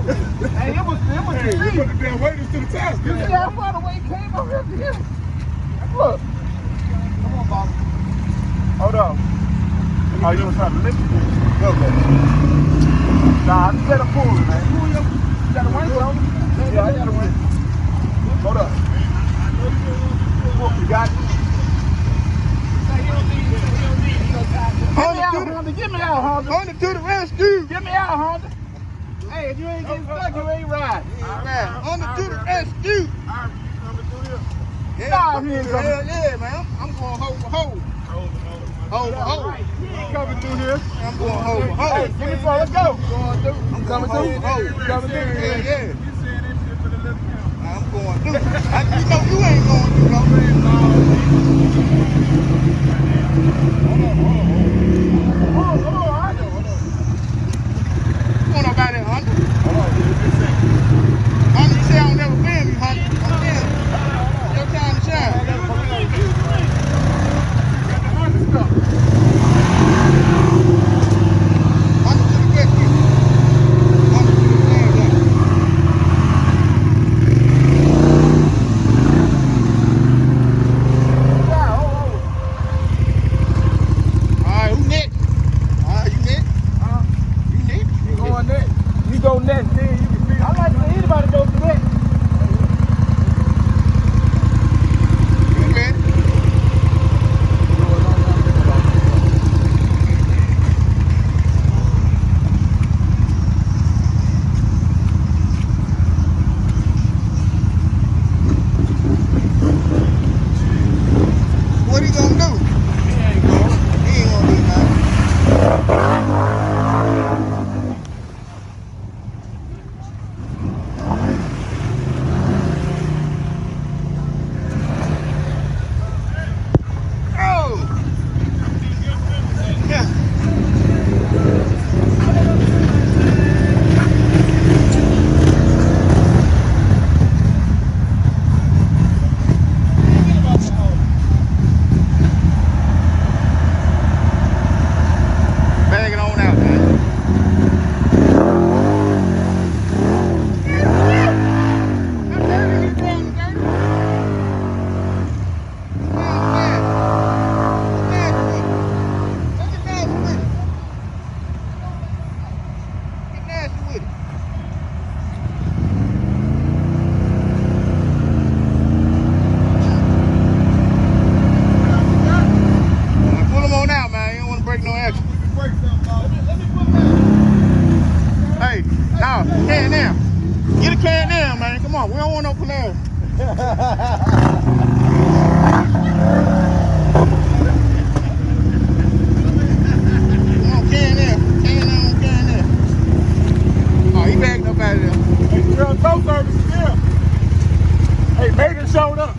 Hey, it was Hey, you put the damn weight into the task. You see how far the way it came over here? Look. Come on, Bob. Hold on. Oh, you was trying to lift it? Okay. Nah, I just let him pull it, man. You got a winch on? Yeah, I got a winch. Hold up. You got it? Get me out, Honda. Honda to the rescue. Get me out, Honda. Hey, if you ain't getting stuck, you ain't riding. Honda to the rescue. Nah, he ain't coming. Hell yeah, man. I'm going hole for hole. Hole for hole. He ain't coming through here. I'm going hole for hole. Hey, give me some. Let's go. I'm coming through. Hole. Coming through. Yeah, yeah. I'm going through. You know you ain't going through, though. Hold on. Come on up out there, Honda. Honda, you say I don't never film you, Honda. I'm filming. Your time to shine. Honda to the rescue. Honda to the stand up. Alright, who next? Alright, you next? You next? You going next. You go next, then you can feel. I like to anybody go to next. You ready? What he gonna do? He ain't gonna do nothing. Bag it on out, man. Pull them on out, man. You don't want to break no action. Hey, now, can now. Get a can now, man. Come on, we don't want no Polaris. Come on, can now. Can now. Oh, he backing up out of there. Hey, you're on tow service still. Hey, Megan showed up.